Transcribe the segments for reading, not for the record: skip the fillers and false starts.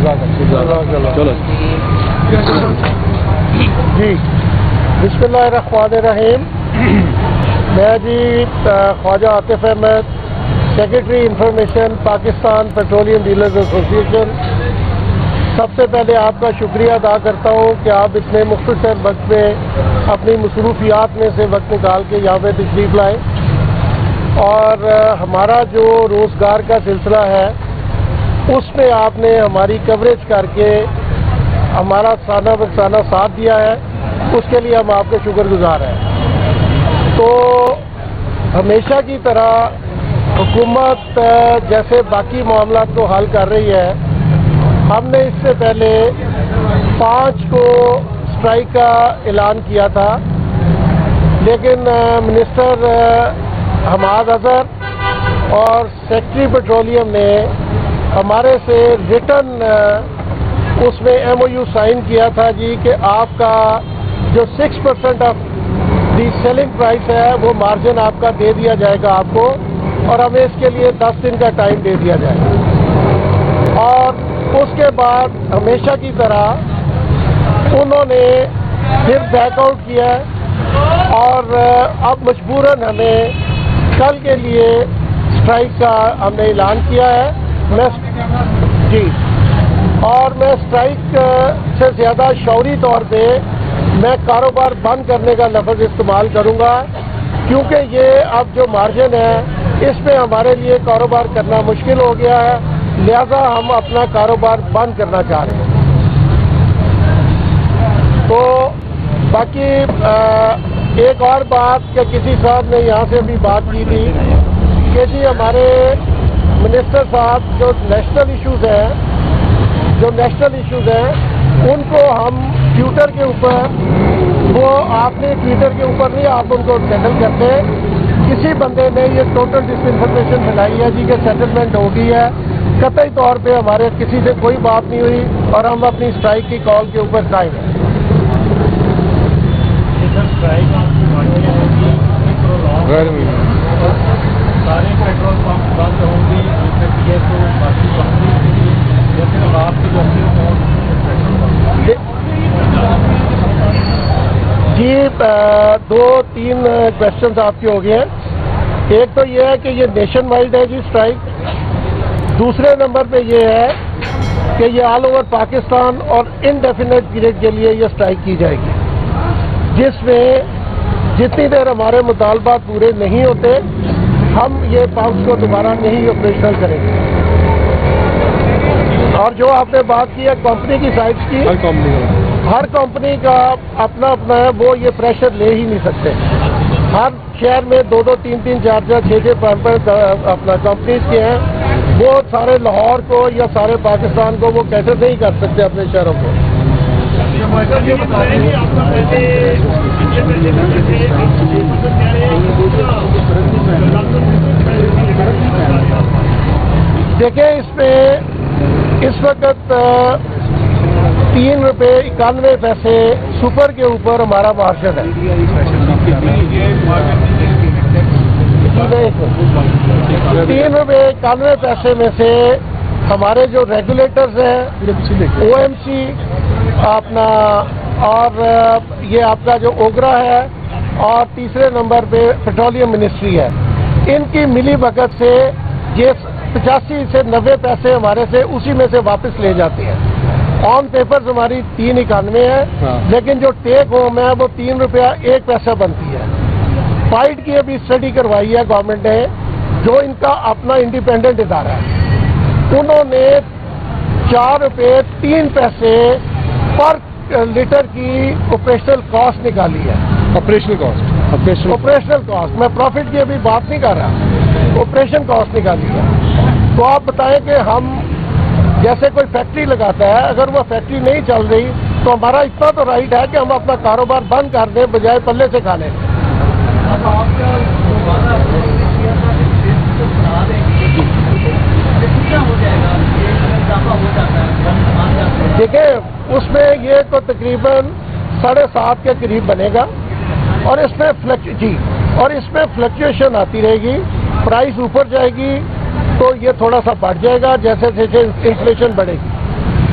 چلو جی بسم اللہ الرحمن الرحیم. میں جی Khawaja Atif Ahmed, secretary information Pakistan petroleum dealers association. سب سے پہلے آپ کا شکریہ ادا کرتا ہوں کہ آپ اتنے مختصر وقت میں اپنی مصروفیات میں سے وقت نکال کے یہاں پہ تشریف لائیں, اور ہمارا جو روزگار کا سلسلہ ہے اس میں آپ نے ہماری کوریج کر کے ہمارا سانہ بسانہ ساتھ دیا ہے, اس کے لیے ہم آپ کے شکر گزار ہیں. تو ہمیشہ کی طرح حکومت جیسے باقی معاملات کو حل کر رہی ہے, ہم نے اس سے پہلے 5 کو اسٹرائک کا اعلان کیا تھا, لیکن منسٹر حماد اظہر اور سیکرٹری پیٹرولیم نے ہمارے سے ریٹن اس میں MOU سائن کیا تھا جی کہ آپ کا جو 6% آف دی سیلنگ پرائس ہے وہ مارجن آپ کا دے دیا جائے گا آپ کو, اور ہمیں اس کے لیے 10 دن کا ٹائم دے دیا جائے گا. اور اس کے بعد ہمیشہ کی طرح انہوں نے پھر بیک آؤٹ کیا اور اب مجبوراً ہمیں کل کے لیے اسٹرائک کا ہم نے اعلان کیا ہے. جی, اور میں اسٹرائک سے زیادہ شعوری طور پہ میں کاروبار بند کرنے کا لفظ استعمال کروں گا, کیونکہ یہ اب جو مارجن ہے اس میں ہمارے لیے کاروبار کرنا مشکل ہو گیا ہے, لہذا ہم اپنا کاروبار بند کرنا چاہ رہے ہیں. تو باقی ایک اور بات کہ کسی صاحب نے یہاں سے بھی بات کی تھی کہ جی ہمارے منسٹر صاحب جو نیشنل ایشوز ہیں ان کو ہم ٹویٹر کے اوپر, وہ آپ نے ٹویٹر کے اوپر نہیں آپ ان کو سیٹل کرتے. کسی بندے نے یہ ٹوٹل ڈس انفارمیشن پھیلائی ہے جی کہ سیٹلمنٹ ہو گئی ہے, قطعی طور پہ ہمارے کسی سے کوئی بات نہیں ہوئی اور ہم اپنی اسٹرائک کی کال کے اوپر قائم ہیں. سارے پیٹرول پمپ بند ہوں گی جی 2-3 کوشچنز آپ کے ہو گئے ہیں. ایک تو یہ ہے کہ یہ نیشن وائڈ ہے جی اسٹرائک. دوسرے نمبر پہ یہ ہے کہ یہ آل اوور پاکستان اور انڈیفینٹ پیریڈ کے لیے یہ اسٹرائک کی جائے گی, جس میں جتنی دیر ہمارے مطالبات پورے نہیں ہوتے ہم یہ پمپس کو دوبارہ نہیں آپریشنل کریں گے. اور جو آپ نے بات کی ہے کمپنی کی سائز کی, ہر کمپنی کا اپنا اپنا ہے, وہ یہ پریشر لے ہی نہیں سکتے. ہر شہر میں 2-2, 3-3, 4-4, 6-6 پمپ اپنا کمپنیز کے ہیں, وہ سارے لاہور کو یا سارے پاکستان کو وہ کیسے نہیں کر سکتے اپنے شہروں کو. دیکھیں اس میں اس وقت 3 روپے 91 پیسے سپر کے اوپر ہمارا مارجن ہے. 3 روپے 91 پیسے میں سے ہمارے جو ریگولیٹرز ہیں OMC اپنا, اور یہ آپ کا جو اوگرا ہے, اور تیسرے نمبر پہ پیٹرولیم منسٹری ہے, ان کی ملی بھگت سے یہ 85 سے 90 پیسے ہمارے سے اسی میں سے واپس لے جاتے ہیں. آن پیپرز ہماری 391 ہے, لیکن جو ٹیک ہوم ہے وہ 3 روپیہ 1 پیسہ بنتی ہے. فائٹ کی ابھی اسٹڈی کروائی ہے گورنمنٹ نے, جو ان کا اپنا انڈیپینڈنٹ ادارہ ہے, انہوں نے 4 روپے 3 پیسے پر لیٹر کی آپریشنل کاسٹ نکالی ہے. آپریشنل کاسٹ, میں پروفٹ کی ابھی بات نہیں کر رہا, آپریشن کاسٹ نکالی ہے. تو آپ بتائیں کہ ہم جیسے کوئی فیکٹری لگاتا ہے, اگر وہ فیکٹری نہیں چل رہی تو ہمارا اتنا تو رائٹ ہے کہ ہم اپنا کاروبار بند کر دیں بجائے پلے سے کھانے. دیکھیں اس میں یہ تو تقریباً 7.5 کے قریب بنے گا, اور اس میں فلکچویشن آتی رہے گی. پرائس اوپر جائے گی تو یہ تھوڑا سا بڑھ جائے گا جیسے جیسے انفلیشن بڑھے گی.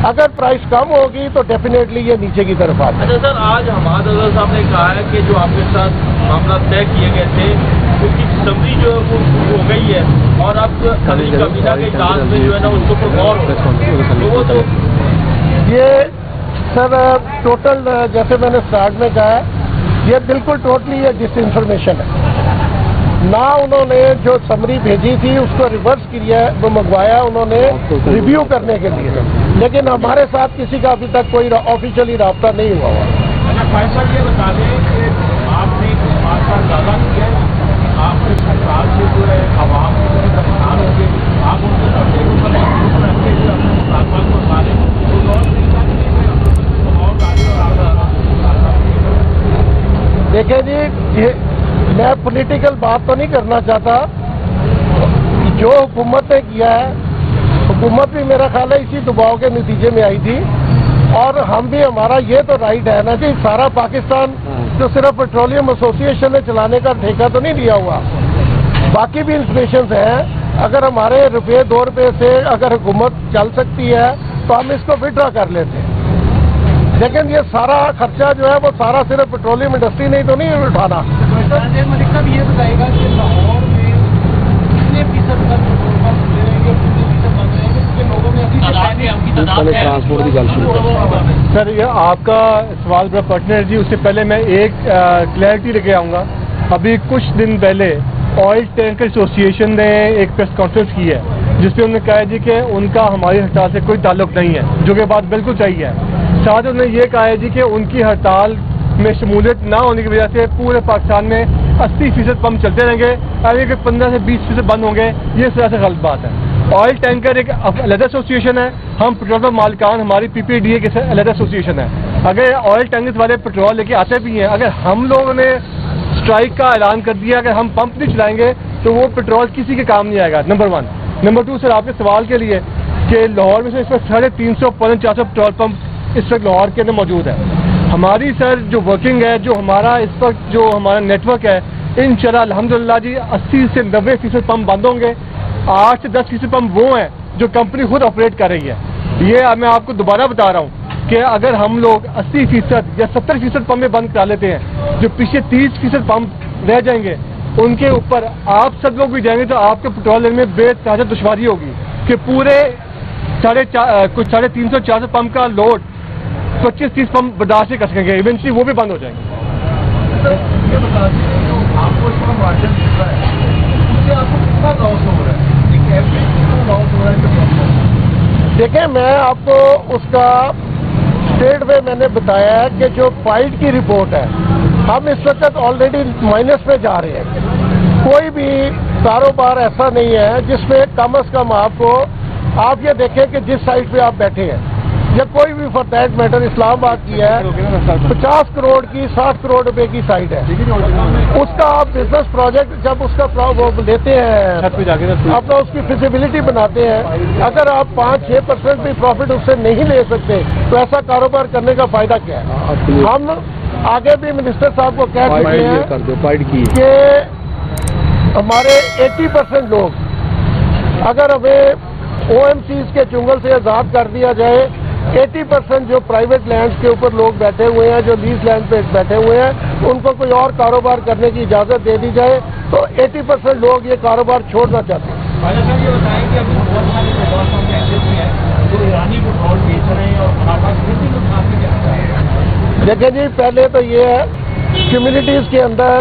اگر پرائس کم ہوگی تو ڈیفینیٹلی یہ نیچے کی طرف آتا ہے. اچھا سر، آج حماد اظہر صاحب نے کہا ہے کہ جو آپ کے ساتھ معاملہ طے کیے گئے تھے اس کی سمری جو ہے وہ ہو گئی ہے اور اب کابینہ کے اجلاس میں جو ہے نا اس کے اوپر غور ہو. یہ سر ٹوٹل جیسے میں نے اسٹارٹ میں کہا ہے یہ بالکل ٹوٹلی یہ ڈس انفارمیشن ہے. نہ انہوں نے جو سمری بھیجی تھی اس کو ریورس کیا ہے، وہ منگوایا انہوں نے ریویو کرنے کے لیے، لیکن ہمارے ساتھ کسی کا ابھی تک کوئی آفیشلی رابطہ نہیں ہوا ہوا. اچھا فائد صاحب یہ بتا دیں کہ آپ نے اس بات کا اندازہ کیا ہے آپ کے سرکار سے جو ہے عوام کو پریشان ہوں گے، آپ ان کے ساتھ رکھتے ہوئے اپنے مطالبات کو مانیں دیکھیں جی، میں پولیٹیکل بات تو نہیں کرنا چاہتا. جو حکومت نے کیا ہے، حکومت بھی میرا خیال ہے اسی دباؤ کے نتیجے میں آئی تھی، اور ہم بھی ہمارا یہ تو رائٹ ہے نا کہ سارا پاکستان جو صرف پیٹرولیم ایسوسی ایشن نے چلانے کا ٹھیکہ تو نہیں لیا ہوا، باقی بھی انسٹیٹیوشنز ہیں. اگر ہمارے روپے 2 روپے سے اگر حکومت چل سکتی ہے تو ہم اس کو وڈرا کر لیتے ہیں، لیکن یہ سارا خرچہ جو ہے وہ سارا صرف پیٹرولیم انڈسٹری نے تو نہیں اٹھانا. ملک صاحب یہ بتائے گا کہ لاہور میں کتنے فیصد کا پیٹرول پمپ لے رہے ہیں، کتنے فیصد بن رہے ہیں، کیونکہ لوگوں میں ٹرانسپورٹ کی گل. سر یہ آپ کا سوال بڑا پرٹنر ہے جی. اس سے پہلے میں ایک کلیئرٹی لے کے آؤں گا. ابھی کچھ دن پہلے آئل ٹینکر ایسوسی ایشن نے ایک پریس کانفرنس کی ہے جس پہ انہوں نے کہا ہے جی کہ ان کا ہماری ہڑتال سے کوئی تعلق نہیں ہے، جو کہ بات بالکل صحیح ہے. ساتھ انہوں نے یہ کہا ہے جی کہ ان کی ہڑتال میں شمولیت نہ ہونے کی وجہ سے پورے پاکستان میں 80% پمپ چلتے رہیں گے، آگے کہ 15 سے 20% بند ہوں گے. یہ سر سے غلط بات ہے. آئل ٹینکر ایک علیحدہ ایسوسی ایشن ہے، ہم پیٹرول پمپ مالکان ہماری PPDA کے علیحدہ ایسوسی ایشن ہے. اگر آئل ٹینکر والے پیٹرول لے کے آتے بھی ہیں، اگر ہم لوگوں نے اسٹرائک کا اعلان کر دیا اگر ہم پمپ نہیں چلائیں گے تو وہ پیٹرول کسی کے کام نہیں آئے گا. نمبر 1. نمبر 2 سر آپ کے سوال کے لیے کہ لاہور میں سے اس وقت 350 400 پیٹرول پمپ اس وقت لاہور کے اندر موجود ہے. ہماری سر جو ورکنگ ہے، جو ہمارا اس وقت جو ہمارا نیٹ ورک ہے، انشاءاللہ الحمدللہ جی 80 سے 90% پمپ بند ہوں گے. 8 سے 10% پمپ وہ ہیں جو کمپنی خود آپریٹ کر رہی ہے. یہ میں آپ کو دوبارہ بتا رہا ہوں کہ اگر ہم لوگ 80% یا 70% پمپیں بند کرا لیتے ہیں، جو پیچھے 30% پمپ رہ جائیں گے ان کے اوپر آپ سب لوگ بھی جائیں گے تو آپ کے پیٹرول لینے میں بے تحاشا دشواری ہوگی کہ پورے 350 400 پمپ کا لوڈ 25-30 پمپ برداشت کر سکیں گے، ایونچولی وہ بھی بند ہو جائیں گے. یہ بتا دیجیے جو آپ کو اس کا مارجن مل رہا ہے اس سے آپ کو کتنا لاس ہو رہا ہے، ایک ایوریج کتنا لاس ہو رہا ہے؟ دیکھیں میں آپ کو اس کا اسٹیٹ میں نے بتایا ہے کہ جو فائٹ کی رپورٹ ہے ہم اس وقت آلریڈی مائنس میں جا رہے ہیں. کوئی بھی کاروبار ایسا نہیں ہے جس میں کم از کم آپ یہ دیکھیں کہ جس سائٹ پہ آپ بیٹھے ہیں یا کوئی بھی فار دیٹ میٹر اسلام آباد کی ہے 50 کروڑ کی 60 کروڑ روپے کی سائٹ ہے، اس کا آپ بزنس پروجیکٹ جب اس کا وہ لیتے ہیں اپنا اس کی فیزیبلٹی بناتے ہیں، اگر آپ 5-6% بھی پروفٹ اس سے نہیں لے سکتے تو ایسا کاروبار کرنے کا فائدہ کیا ہے؟ ہم آگے بھی منسٹر صاحب کو کہہ چکے ہیں کہ ہمارے 80% لوگ اگر ہمیں OMCs کے چنگل سے آزاد کر دیا جائے، 80% جو پرائیویٹ لینڈز کے اوپر لوگ بیٹھے ہوئے ہیں، جو لیز لینڈ پہ بیٹھے ہوئے ہیں، ان کو کوئی اور کاروبار کرنے کی اجازت دے دی جائے تو 80% لوگ یہ کاروبار چھوڑنا چاہتے ہیں. صاحب یہ بتائیں کہ ابھی بہت سارے پیٹرول پمپ ایسے بھی ہیں جو ایرانی پیٹرول بیچ رہے ہیں اور منافع بھی نقصان سے کیا ہے؟ دیکھیں جی پہلے تو یہ ہے کمیونٹیز کے اندر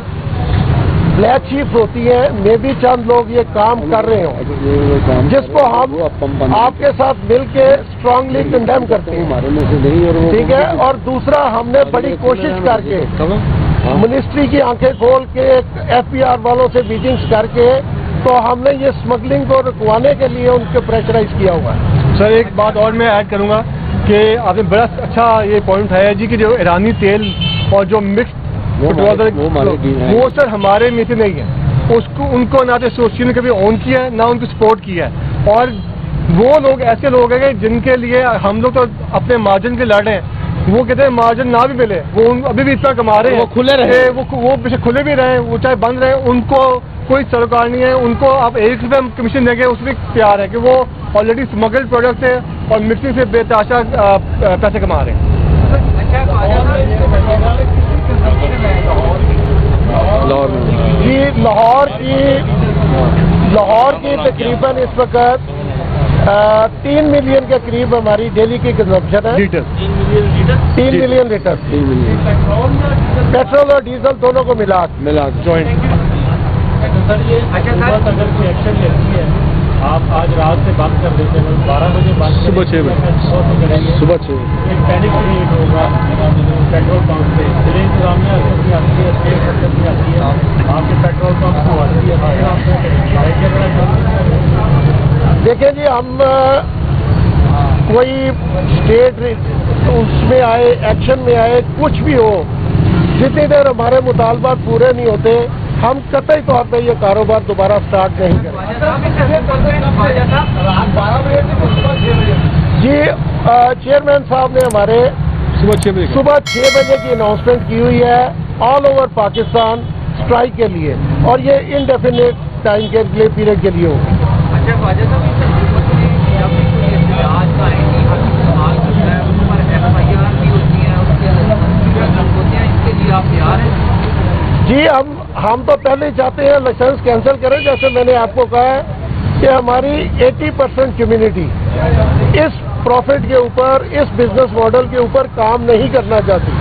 بلیک شیپ ہوتی ہے، میں بھی چند لوگ یہ کام کر رہے ہوں جس کو ہم آپ کے ساتھ مل کے اسٹرانگلی کنڈیم کرتے ہیں، ٹھیک ہے. اور دوسرا ہم نے بڑی کوشش کر کے منسٹری کی آنکھیں کھول کے FPR والوں سے میٹنگز کر کے تو ہم نے یہ اسمگلنگ کو رکوانے کے لیے ان کو پریشرائز کیا ہوا ہے. سر ایک بات اور میں ایڈ کروں گا کہ آپ نے بڑا اچھا یہ پوائنٹ اٹھایا جی کہ جو ایرانی تیل اور جو مکس وہ سر ہمارے میں سے نہیں ہے، ان کو نہ تو ایسوسیشن نے کبھی اون کیا ہے نہ ان کو سپورٹ کیا ہے. اور وہ لوگ ایسے لوگ ہیں جن کے لیے ہم لوگ تو اپنے مارجن کے لڑ رہے ہیں، وہ کہتے ہیں مارجن نہ بھی ملے وہ ابھی بھی اتنا کما رہے ہیں، وہ کھلے رہے، وہ کھلے بھی رہے، وہ چاہے بند رہے، ان کو کوئی سروکار نہیں ہے, ان کو آپ 1 روپے کمیشن دیں گے اس میں تیار ہے کہ وہ آلریڈی اسمگلڈ پروڈکٹ ہے اور مکسنگ سے بے تحاشا پیسے کما رہے ہیں. جی لاہور کی تقریباً اس وقت 3 ملین کے قریب ہماری ڈیلی کی کنزمپشن ہے. 3 ملین لیٹر پیٹرول اور ڈیزل دونوں کو ملا جوائنٹ. سر یہ اگر ایکشن لیتی ہے, آپ آج رات سے بند کر دیتے ہیں, 12 بجے بند, صبح 6 بجے صبح 6 بجے ایک پینک کریٹ ہوگا پیٹرول پمپ پہ. ضلع انتظامیہ بھی آتی ہے, اسٹیٹ سرکل بھی آتی ہے, آپ کے پیٹرول پمپ کو آتی ہے. دیکھیں جی, ہم کوئی اسٹیٹ اس میں آئے, ایکشن میں آئے, کچھ بھی ہو, جتنی دیر ہمارے مطالبات پورے نہیں ہوتے ہم قطعی طور پہ یہ کاروبار دوبارہ سٹارٹ نہیں کریں. جی چیئرمین صاحب نے ہمارے صبح 6 بجے کی اناؤنسمنٹ کی ہوئی ہے آل اوور پاکستان اسٹرائک کے لیے, اور یہ انڈیفینٹ ٹائم کے لیے پیریڈ کے لیے ہوگی. جی ہم تو پہلے ہی چاہتے ہیں لائسنس کینسل کریں. جیسے میں نے آپ کو کہا ہے کہ ہماری 80% کمیونٹی اس پروفٹ کے اوپر, اس بزنس ماڈل کے اوپر کام نہیں کرنا چاہتی,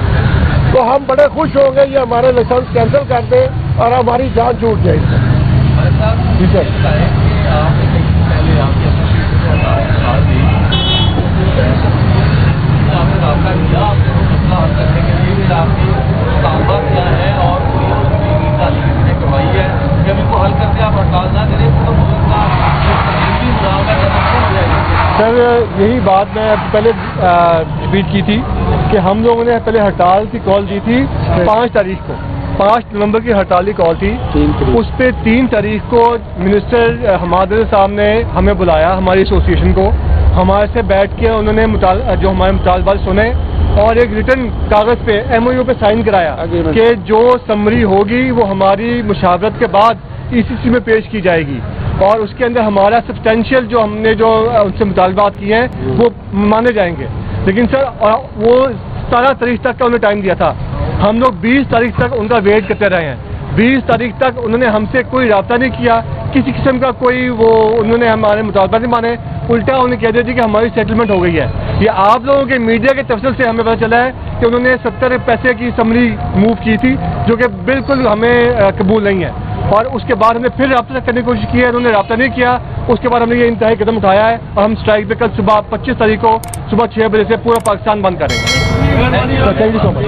تو ہم بڑے خوش ہوں گے یہ ہمارے لائسنس کینسل کر دیں اور ہماری جان چھوٹ جائے گی. جی سر. سر یہی بات میں پہلے ٹویٹ کی تھی کہ ہم لوگوں نے پہلے ہڑتال کی کال دی تھی 5 تاریخ کو, 5 نومبر کی ہڑتال کی کال تھی. اس پہ 3 تاریخ کو منسٹر حماد صاحب نے ہمیں بلایا, ہماری ایسوسیشن کو, ہمارے سے بیٹھ کے انہوں نے جو ہمارے مطالبات سنے اور ایک ریٹن کاغذ پہ MOU پہ سائن کرایا کہ جو سمری ہوگی وہ ہماری مشاورت کے بعد ECC میں پیش کی جائے گی, اور اس کے اندر ہمارا سبسٹینشیل جو ہم نے جو ان سے مطالبات کیے ہیں وہ مانے جائیں گے. لیکن سر وہ 17 تاریخ تک کا انہوں نے ٹائم دیا تھا, ہم لوگ 20 تاریخ تک ان کا ویٹ کرتے رہے ہیں. 20 تاریخ تک انہوں نے ہم سے کوئی رابطہ نہیں کیا, کسی قسم کا کوئی انہوں نے ہمارے مطالبات نہیں مانے, الٹا انہوں نے کہہ دیا کہ ہماری سیٹلمنٹ ہو گئی ہے. یہ آپ لوگوں کے میڈیا کے تفصیل سے ہمیں پتہ چلا ہے کہ انہوں نے 70 پیسے کی سمری موو کی تھی جو کہ بالکل ہمیں قبول نہیں ہے, اور اس کے بعد ہم نے پھر رابطہ کرنے کی کوشش کی ہے, انہوں نے رابطہ نہیں کیا. اس کے بعد ہم نے یہ انتہائی قدم اٹھایا ہے اور ہم اسٹرائک پہ کل صبح 25 تاریخ کو صبح 6 بجے سے پورا پاکستان بند کریں گے. Thank you so much.